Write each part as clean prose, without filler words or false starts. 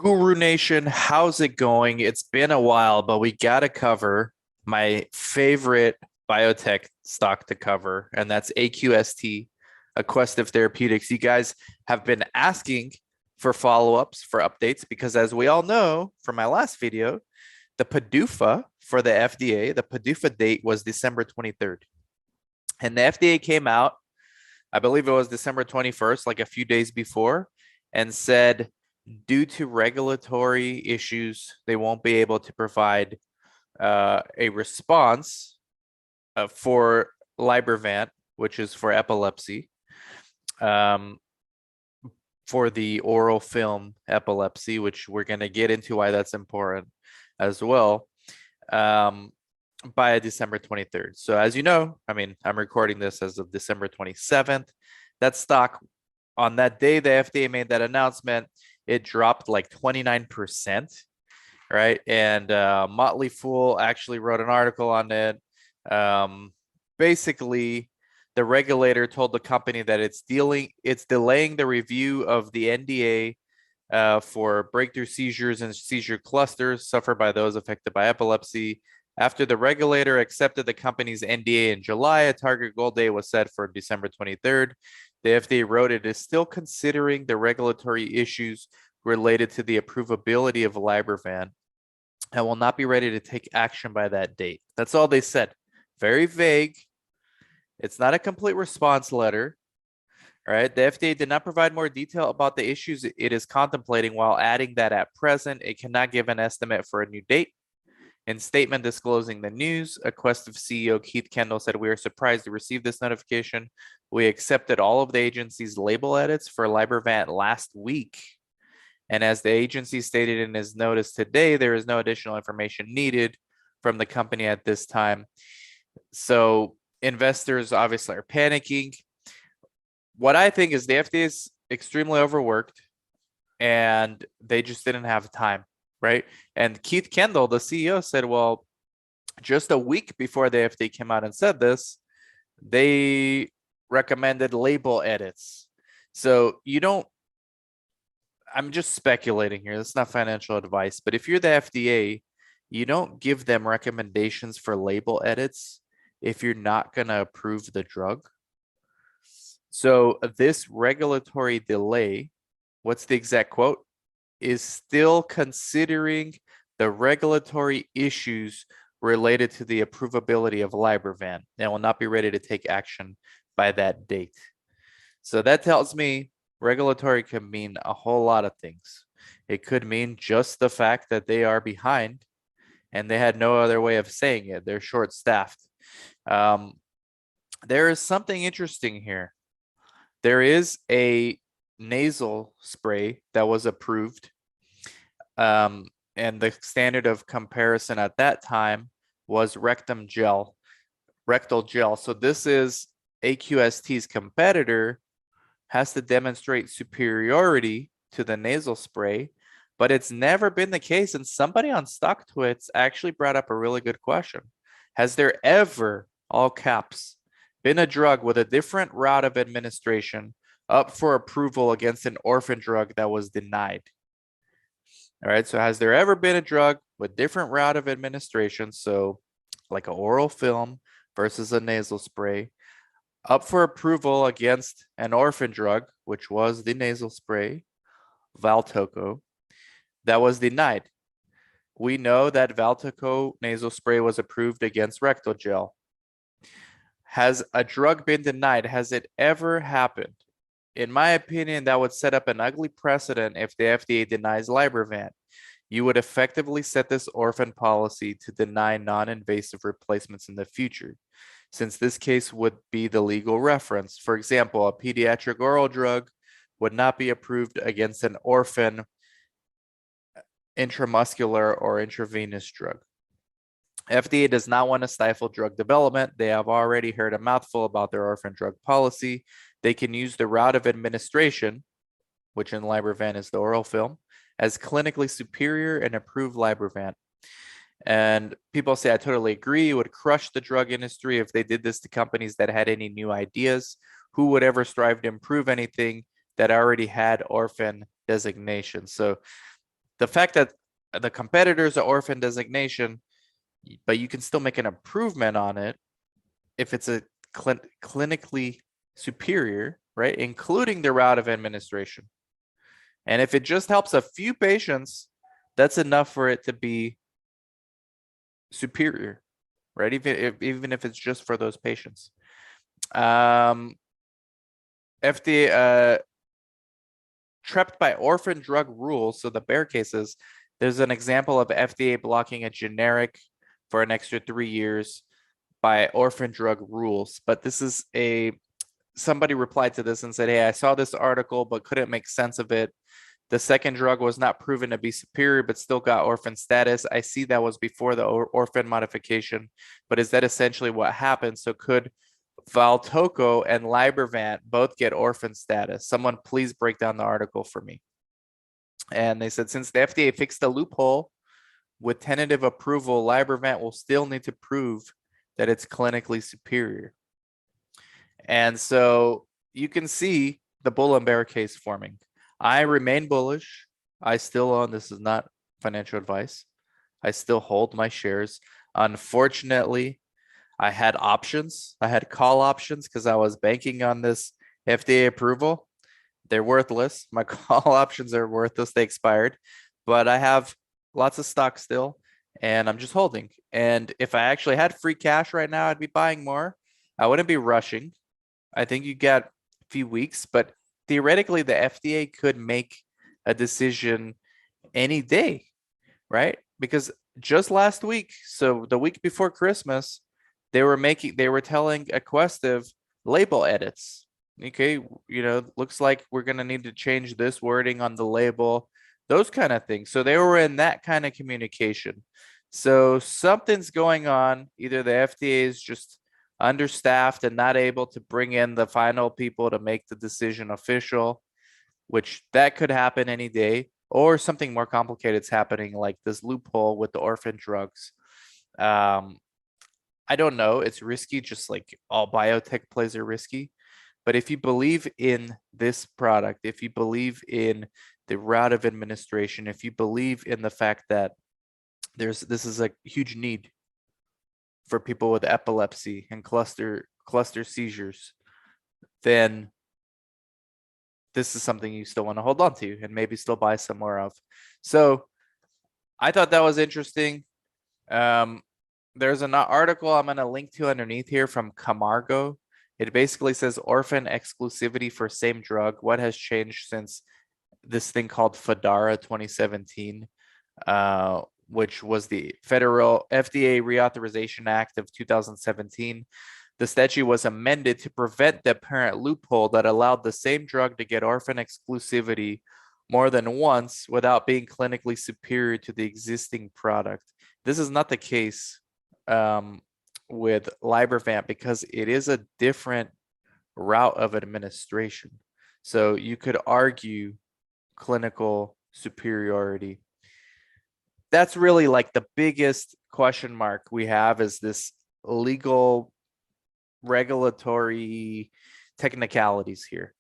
Guru Nation, how's it going? It's been a while, but we got to cover my favorite biotech stock to cover, and that's AQST, Aquestive Therapeutics. You guys have been asking for follow-ups, for updates, because as we all know from my last video, the PDUFA for the FDA, the PDUFA date was December 23rd. And the FDA came out, I believe it was December 21st, like a few days before, and said, due to regulatory issues, they won't be able to provide a response for Libervant, which is for epilepsy, um, for the oral film epilepsy, which we're going to get into why that's important as well, by December 23rd. So as you know, I'm recording this as of December 27th. That stock on that day, the FDA made that announcement, it dropped like 29%, right? And Motley Fool actually wrote an article on it. Basically, the regulator told the company that it's delaying the review of the NDA for breakthrough seizures and seizure clusters suffered by those affected by epilepsy. After the regulator accepted the company's NDA in July, a target goal date was set for December 23rd. The FDA wrote it is still considering the regulatory issues related to the approvability of Libervant and will not be ready to take action by that date. That's all they said. Very vague. It's not a complete response letter. Right? The FDA did not provide more detail about the issues it is contemplating while adding that at present, it cannot give an estimate for a new date. In statement disclosing the news, Aquestive CEO Keith Kendall said, "We are surprised to receive this notification. We accepted all of the agency's label edits for Libervant last week. And as the agency stated in his notice today, there is no additional information needed from the company at this time." So investors obviously are panicking. What I think is the FDA is extremely overworked and they just didn't have time, right? And Keith Kendall, the CEO, said, well, just a week before the FDA came out and said this, they recommended label edits. So I'm just speculating here. That's not financial advice. But if you're the FDA, you don't give them recommendations for label edits if you're not going to approve the drug. So this regulatory delay, what's the exact quote? Is still considering the regulatory issues related to the approvability of Libervant and will not be ready to take action by that date. So that tells me regulatory can mean a whole lot of things. It could mean just the fact that they are behind and they had no other way of saying it. They're short-staffed. There is something interesting here. There is a nasal spray that was approved, and the standard of comparison at that time was rectal gel. So this is AQST's competitor has to demonstrate superiority to the nasal spray, but it's never been the case. And somebody on StockTwits actually brought up a really good question. Has there ever, all caps, been a drug with a different route of administration up for approval against an orphan drug that was denied? All right, so has there ever been a drug with different route of administration, so like an oral film versus a nasal spray, up for approval against an orphan drug, which was the nasal spray, Valtoco, that was denied? We know that Valtoco nasal spray was approved against rectal gel. Has a drug been denied? Has it ever happened? In my opinion, that would set up an ugly precedent if the FDA denies Libervant. You would effectively set this orphan policy to deny non-invasive replacements in the future, since this case would be the legal reference. For example, a pediatric oral drug would not be approved against an orphan intramuscular or intravenous drug. FDA does not want to stifle drug development. They have already heard a mouthful about their orphan drug policy. They can use the route of administration, which in Libervant is the oral film, as clinically superior and approve Libervant. And people say, I totally agree. It would crush the drug industry if they did this to companies that had any new ideas. Who would ever strive to improve anything that already had orphan designation? So the fact that the competitors are orphan designation, but you can still make an improvement on it if it's a clinically superior, right? Including the route of administration. And if it just helps a few patients, that's enough for it to be superior, right? Even if it's just for those patients. FDA trapped by orphan drug rules. So the bear cases, there's an example of FDA blocking a generic for an extra 3 years by orphan drug rules. But this is somebody replied to this and said, hey, I saw this article, but couldn't make sense of it. The second drug was not proven to be superior, but still got orphan status. I see that was before the orphan modification, but is that essentially what happened? So could Valtoco and Libervant both get orphan status? Someone please break down the article for me. And they said, since the FDA fixed the loophole with tentative approval, Libervant will still need to prove that it's clinically superior. And so you can see the bull and bear case forming. I remain bullish. I still own, this is not financial advice. I still hold my shares. Unfortunately, I had options. I had call options because I was banking on this FDA approval. They're worthless. My call options are worthless. They expired, but I have lots of stock still and I'm just holding. And if I actually had free cash right now, I'd be buying more. I wouldn't be rushing. I think you get a few weeks, but theoretically the FDA could make a decision any day, right? Because just last week, so the week before Christmas, they were telling Aquestive label edits. Okay, looks like we're gonna need to change this wording on the label, those kind of things. So they were in that kind of communication. So something's going on. Either the FDA is just understaffed and not able to bring in the final people to make the decision official, which that could happen any day, or something more complicated is happening, like this loophole with the orphan drugs. I don't know. It's risky, just like all biotech plays are risky. But if you believe in this product, if you believe in the route of administration, if you believe in the fact that this is a huge need for people with epilepsy and cluster seizures, then this is something you still want to hold on to and maybe still buy some more of. So I thought that was interesting. There's an article I'm going to link to underneath here from Camargo. It basically says orphan exclusivity for same drug. What has changed since this thing called FDARA 2017, which was the Federal FDA Reauthorization Act of 2017. The statute was amended to prevent the apparent loophole that allowed the same drug to get orphan exclusivity more than once without being clinically superior to the existing product. This is not the case with Libervant because it is a different route of administration. So you could argue clinical superiority. That's really like the biggest question mark we have, is this legal regulatory technicalities here.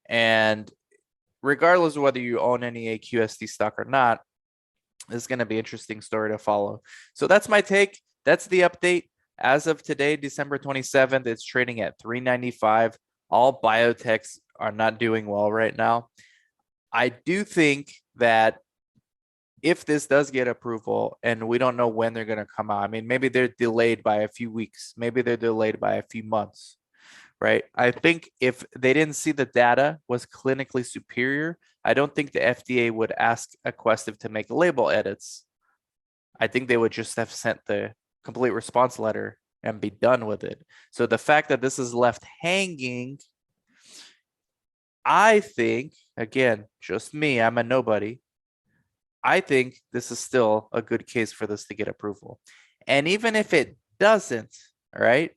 And regardless of whether you own any AQST stock or not, this is going to be an interesting story to follow. So that's my take. That's the update. As of today, December 27th, it's trading at $3.95. All biotechs are not doing well right now. I do think that if this does get approval, and we don't know when they're going to come out, I mean, maybe they're delayed by a few weeks, maybe they're delayed by a few months, right? I think if they didn't see the data was clinically superior, I don't think the FDA would ask Aquestive to make label edits. I think they would just have sent the complete response letter and be done with it. So the fact that this is left hanging, I think, again, just me, I'm a nobody, I think this is still a good case for this to get approval. And even if it doesn't, right,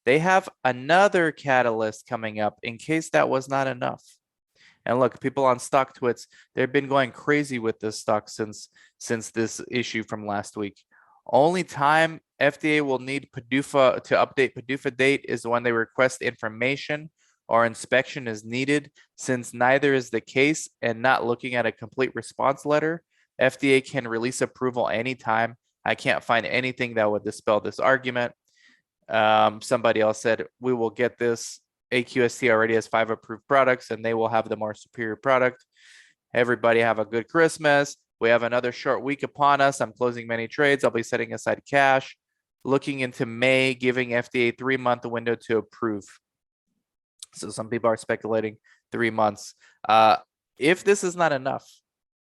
they have another catalyst coming up in case that was not enough. And look, people on StockTwits, they've been going crazy with this stock since this issue from last week. Only time FDA will need PDUFA to update PDUFA date is when they request information or inspection is needed. Since neither is the case and not looking at a complete response letter, FDA can release approval anytime. I can't find anything that would dispel this argument. Somebody else said, we will get this. AQST already has 5 approved products and they will have the more superior product. Everybody have a good Christmas. We have another short week upon us. I'm closing many trades. I'll be setting aside cash, looking into May, giving FDA 3-month window to approve. So some people are speculating 3 months. If this is not enough,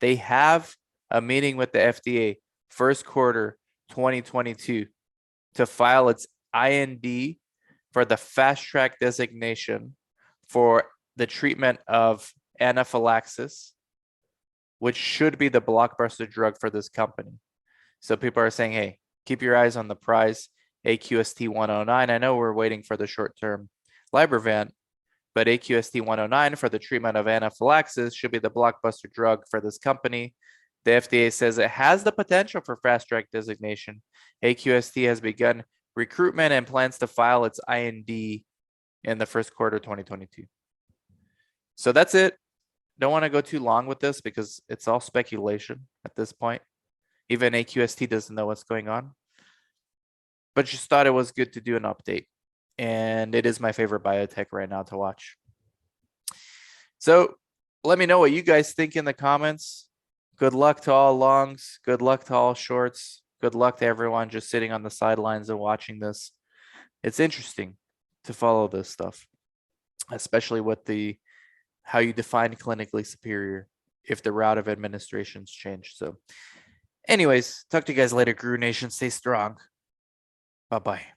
they have a meeting with the FDA first quarter 2022 to file its IND for the fast track designation for the treatment of anaphylaxis, which should be the blockbuster drug for this company. So people are saying, hey, keep your eyes on the prize, AQST 109. I know we're waiting for the short-term Libervant, but AQST 109 for the treatment of anaphylaxis should be the blockbuster drug for this company. The FDA says it has the potential for fast track designation. AQST has begun recruitment and plans to file its IND in the first quarter 2022. So that's it. Don't want to go too long with this because it's all speculation at this point. Even AQST doesn't know what's going on. But just thought it was good to do an update. And it is my favorite biotech right now to watch. So let me know what you guys think in the comments. Good luck to all longs. Good luck to all shorts. Good luck to everyone just sitting on the sidelines and watching this. It's interesting to follow this stuff, especially with the how you define clinically superior if the route of administration's changed. So anyways, talk to you guys later, Guru Nation. Stay strong. Bye-bye.